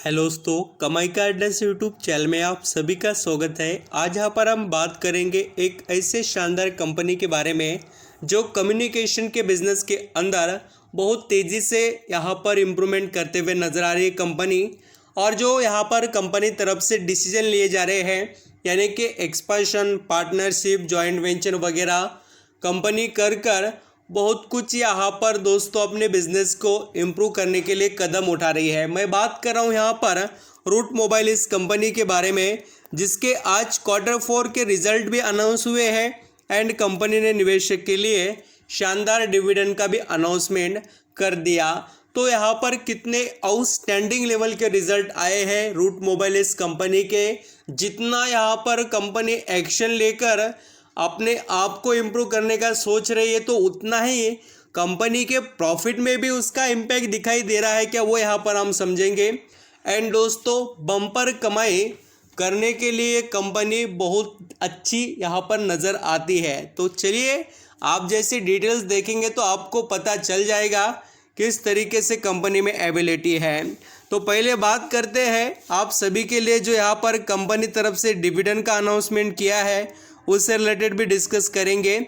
Hello दोस्तों, कमाई का अड्डा से यूट्यूब चैनल में आप सभी का स्वागत है। आज यहाँ पर हम बात करेंगे एक ऐसे शानदार कंपनी के बारे में जो कम्युनिकेशन के बिजनेस के अंदर बहुत तेज़ी से यहाँ पर इम्प्रूवमेंट करते हुए नज़र आ रही है कंपनी। और जो यहाँ पर कंपनी तरफ से डिसीजन लिए जा रहे हैं, यानी कि एक्सपांशन, पार्टनरशिप, जॉइंट वेंचर वगैरह कंपनी कर बहुत कुछ यहाँ पर दोस्तों अपने बिजनेस को इम्प्रूव करने के लिए कदम उठा रही है। मैं बात कर रहा हूँ यहाँ पर रूट मोबाइल इस कंपनी के बारे में, जिसके आज Q4 के रिजल्ट भी अनाउंस हुए हैं एंड कंपनी ने निवेशक के लिए शानदार डिविडेंड का भी अनाउंसमेंट कर दिया। तो यहाँ पर कितने आउटस्टैंडिंग लेवल के रिजल्ट आए हैं रूट मोबाइल इस कंपनी के। जितना यहाँ पर कंपनी एक्शन लेकर अपने आप को इम्प्रूव करने का सोच रही है, तो उतना ही कंपनी के प्रॉफिट में भी उसका इम्पैक्ट दिखाई दे रहा है क्या, वो यहाँ पर हम समझेंगे। एंड दोस्तों, बम्पर कमाई करने के लिए कंपनी बहुत अच्छी यहाँ पर नज़र आती है। तो चलिए, आप जैसी डिटेल्स देखेंगे तो आपको पता चल जाएगा किस तरीके से कंपनी में एबिलिटी है। तो पहले बात करते हैं आप सभी के लिए जो यहाँ पर कंपनी तरफ से डिविडेंड का अनाउंसमेंट किया है, उससे रिलेटेड भी डिस्कस करेंगे।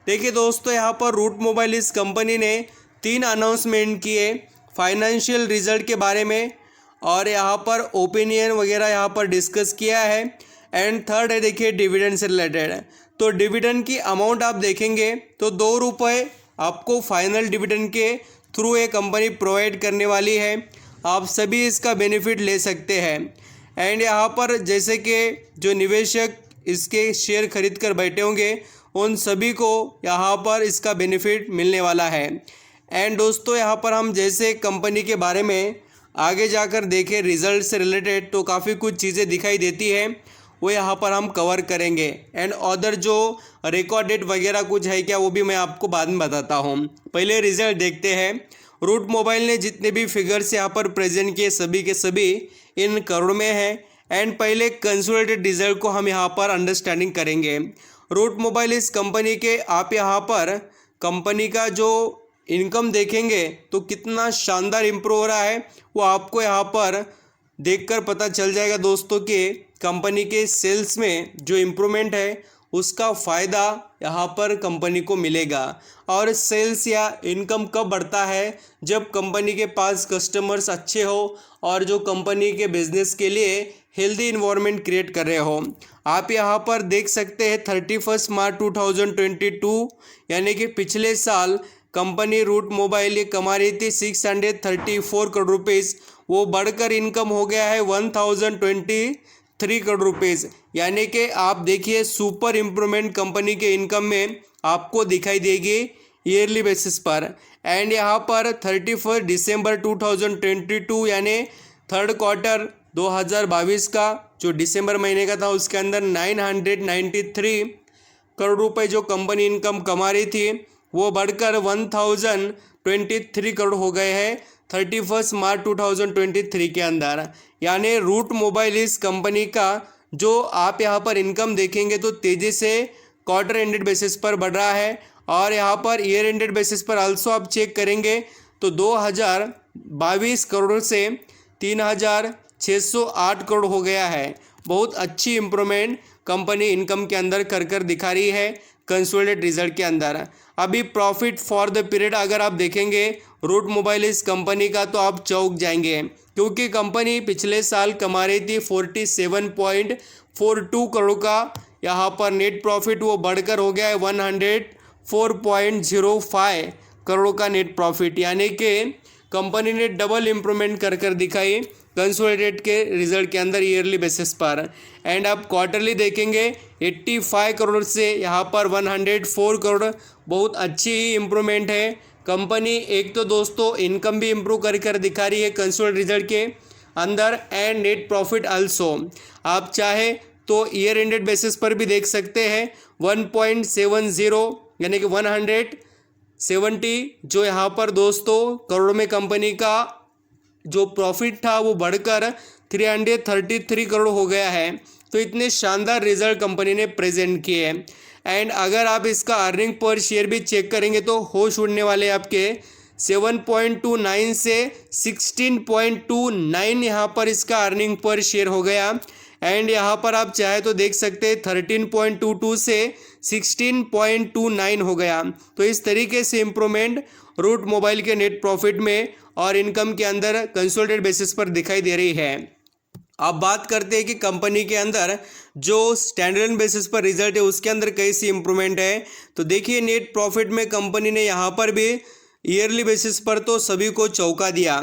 देखिए दोस्तों, यहाँ पर रूट मोबाइल इस कंपनी ने 3 अनाउंसमेंट किए फाइनेंशियल रिजल्ट के बारे में, और यहाँ पर ओपिनियन वगैरह यहाँ पर डिस्कस किया है। एंड थर्ड है, देखिए, डिविडेंड से रिलेटेड। तो डिविडेंड की अमाउंट आप देखेंगे तो ₹2 आपको फाइनल डिविडेंड के थ्रू ये कंपनी प्रोवाइड करने वाली है। आप सभी इसका बेनिफिट ले सकते हैं। एंड यहाँ पर जैसे कि जो निवेशक इसके शेयर खरीद कर बैठे होंगे, उन सभी को यहाँ पर इसका बेनिफिट मिलने वाला है। एंड दोस्तों, यहाँ पर हम जैसे कंपनी के बारे में आगे जाकर देखें रिजल्ट से रिलेटेड, तो काफ़ी कुछ चीज़ें दिखाई देती है, वो यहाँ पर हम कवर करेंगे। एंड अदर जो रिकॉर्ड डेट वगैरह कुछ है क्या, वो भी मैं आपको बाद में बताता हूँ। पहले रिजल्ट देखते हैं। रूट मोबाइल ने जितने भी फिगर्स यहाँ पर प्रेजेंट किए, सभी के सभी इन करोड़ में हैं। एंड पहले कंसोलिडेटेड रिजल्ट को हम यहाँ पर अंडरस्टैंडिंग करेंगे। रूट मोबाइल इस कंपनी के आप यहाँ पर कंपनी का जो इनकम देखेंगे तो कितना शानदार इम्प्रूव हो रहा है, वो आपको यहाँ पर देखकर पता चल जाएगा दोस्तों कि कंपनी के सेल्स में जो इम्प्रूवमेंट है उसका फ़ायदा यहाँ पर कंपनी को मिलेगा। और सेल्स या इनकम कब बढ़ता है, जब कंपनी के पास कस्टमर्स अच्छे हो और जो कंपनी के बिजनेस के लिए हेल्दी इन्वायरमेंट क्रिएट कर रहे हो। आप यहाँ पर देख सकते हैं 31 मार्च 2022, यानी कि पिछले साल कंपनी रूट मोबाइल ये कमा रही थी 634 करोड़ रुपीज़, वो बढ़कर इनकम हो गया है 1023 करोड़ रुपीज़। यानी कि आप देखिए सुपर इम्प्रूवमेंट कंपनी के इनकम में आपको दिखाई देगी ईयरली बेसिस पर। एंड यहाँ पर 31 दिसंबर 2022 यानी Q3 2022 का जो दिसंबर महीने का था, उसके अंदर 993 करोड़ रुपए जो कंपनी इनकम कमा रही थी, वो बढ़कर 1023 करोड़ हो गए हैं 31 मार्च 2023 के अंदर। यानी रूट मोबाइल इस कंपनी का जो आप यहाँ पर इनकम देखेंगे तो तेज़ी से क्वार्टर एंडेड बेसिस पर बढ़ रहा है। और यहाँ पर ईयर एंडेड बेसिस पर आल्सो आप चेक करेंगे तो 2022 करोड़ से 3608 करोड़ हो गया है। बहुत अच्छी इम्प्रूवमेंट कंपनी इनकम के अंदर कर दिखा रही है कंसोलिडेटेड रिजल्ट के अंदर। अभी प्रॉफिट फॉर द पीरियड अगर आप देखेंगे रूट मोबाइल इस कंपनी का, तो आप चौंक जाएंगे, क्योंकि कंपनी पिछले साल कमा रही थी 47.42 करोड़ का यहाँ पर नेट प्रॉफिट, वो बढ़कर हो गया है 104.05 करोड़ का नेट प्रॉफिट। यानी कि कंपनी ने डबल इम्प्रूवमेंट कर दिखाई कंसोलिडेटेड के रिजल्ट के अंदर ईयरली बेसिस पर। एंड आप क्वार्टरली देखेंगे 85 करोड़ से यहाँ पर 104 करोड़, बहुत अच्छी ही इम्प्रूवमेंट है। कंपनी एक तो दोस्तों इनकम भी इम्प्रूव कर दिखा रही है कंसोलिडेटेड रिजल्ट के अंदर, एंड नेट प्रॉफिट आल्सो। आप चाहे तो ईयर एंडेड बेसिस पर भी देख सकते हैं 1.70 यानी कि 170 जो यहाँ पर दोस्तों करोड़ में कंपनी का जो प्रॉफिट था वो बढ़कर 333 करोड़ हो गया है। तो इतने शानदार रिजल्ट कंपनी ने प्रेजेंट किए हैं। एंड अगर आप इसका अर्निंग पर शेयर भी चेक करेंगे तो होश उड़ने वाले आपके 7.29 से 16.29 यहाँ पर इसका अर्निंग पर शेयर हो गया। एंड यहाँ पर आप चाहे तो देख सकते हैं 13.22 से 16.29 हो गया। तो इस तरीके से इम्प्रूवमेंट रूट मोबाइल के नेट प्रॉफिट में और इनकम के अंदर कंसोलिडेटेड बेसिस पर दिखाई दे रही है। अब बात करते हैं कि कंपनी के अंदर जो स्टैंडर्ड बेसिस पर रिजल्ट है उसके अंदर कैसी इंप्रूवमेंट है। तो देखिए नेट प्रॉफिट में कंपनी ने यहाँ पर भी ईयरली बेसिस पर तो सभी को चौंका दिया।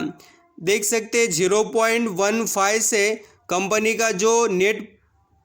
देख सकते हैं 0.15 से कंपनी का जो नेट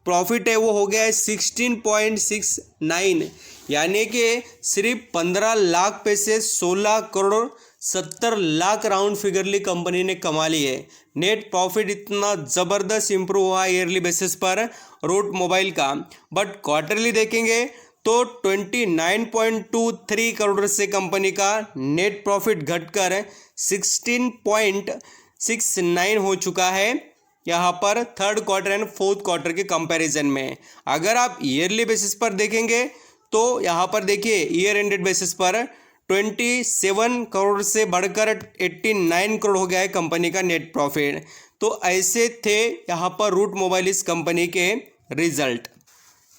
प्रॉफिट है वो हो गया है 16.69, यानी कि सिर्फ 15 लाख पे से 16 करोड़ 70 लाख राउंड फिगरली कंपनी ने कमा ली है। नेट प्रॉफिट इतना ज़बरदस्त इंप्रूव हुआ ईयरली बेसिस पर रूट मोबाइल का। बट क्वार्टरली देखेंगे तो 29.23 करोड़ से कंपनी का नेट प्रॉफिट घटकर 16.69 हो चुका है यहाँ पर third quarter and fourth quarter के कंपैरिजन में। अगर आप ईयरली बेसिस पर देखेंगे तो यहाँ पर देखिए ईयर एंडेड बेसिस पर 27 करोड़ से बढ़कर 89 करोड़ हो गया है कंपनी का नेट प्रॉफिट। तो ऐसे थे यहाँ पर रूट मोबाइल इस कंपनी के रिजल्ट।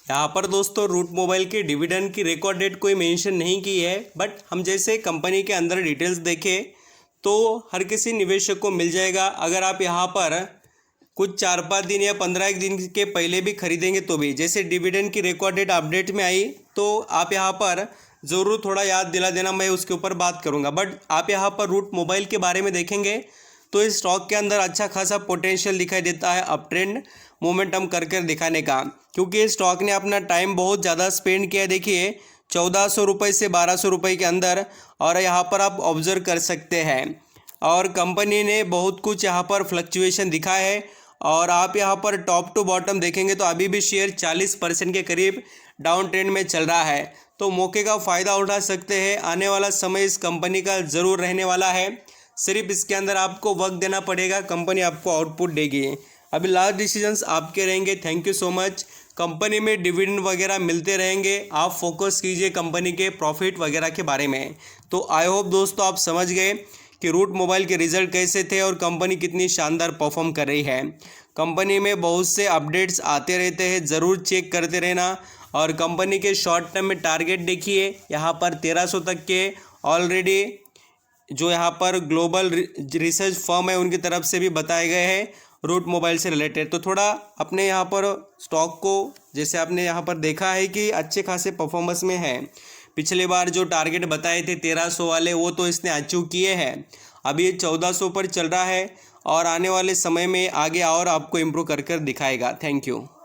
यहाँ पर दोस्तों रूट मोबाइल के डिविडेंड की रिकॉर्ड डेट कोई मेंशन नहीं की है, बट हम जैसे कंपनी के अंदर डिटेल्स देखें तो हर किसी निवेशक को मिल जाएगा। अगर आप यहाँ पर कुछ 4-5 दिन या 15 दिन के पहले भी खरीदेंगे तो भी, जैसे डिविडेंड की रिकॉर्ड डेट अपडेट में आई तो आप यहाँ पर ज़रूर थोड़ा याद दिला देना, मैं उसके ऊपर बात करूँगा। बट आप यहाँ पर रूट मोबाइल के बारे में देखेंगे तो इस स्टॉक के अंदर अच्छा खासा पोटेंशियल दिखाई देता है अप ट्रेंड मोमेंटम कर दिखाने का, क्योंकि इस स्टॉक ने अपना टाइम बहुत ज़्यादा स्पेंड किया। देखिए 1400 रुपये से 1200 रुपये के अंदर, और यहाँ पर आप ऑब्जर्व कर सकते हैं। और कंपनी ने बहुत कुछ यहाँ पर फ्लक्चुएशन दिखा है। और आप यहाँ पर टॉप टू बॉटम देखेंगे तो अभी भी शेयर 40% के करीब डाउन ट्रेंड में चल रहा है। तो मौके का फ़ायदा उठा सकते हैं। आने वाला समय इस कंपनी का ज़रूर रहने वाला है, सिर्फ इसके अंदर आपको वक्त देना पड़ेगा, कंपनी आपको आउटपुट देगी। अभी लास्ट डिसीजंस आपके रहेंगे। Thank you so much. Company में डिविडेंड वगैरह मिलते रहेंगे, आप फोकस कीजिए कंपनी के प्रॉफिट वगैरह के बारे में। तो आई होप दोस्तों आप समझ गए कि रूट मोबाइल के रिजल्ट कैसे थे और कंपनी कितनी शानदार परफॉर्म कर रही है। कंपनी में बहुत से अपडेट्स आते रहते हैं, ज़रूर चेक करते रहना। और कंपनी के शॉर्ट टर्म में टारगेट देखिए, यहाँ पर 1300 तक के ऑलरेडी जो यहाँ पर ग्लोबल रिसर्च फर्म है उनकी तरफ से भी बताए गए हैं रूट मोबाइल से रिलेटेड। तो थोड़ा अपने यहाँ पर स्टॉक को, जैसे आपने यहाँ पर देखा है कि अच्छे खासे परफॉर्मेंस में है। पिछले बार जो टारगेट बताए थे 1300 वाले, वो तो इसने अचीव किए हैं। अभी ये 1400 पर चल रहा है और आने वाले समय में आगे और आपको इम्प्रूव कर दिखाएगा। Thank you.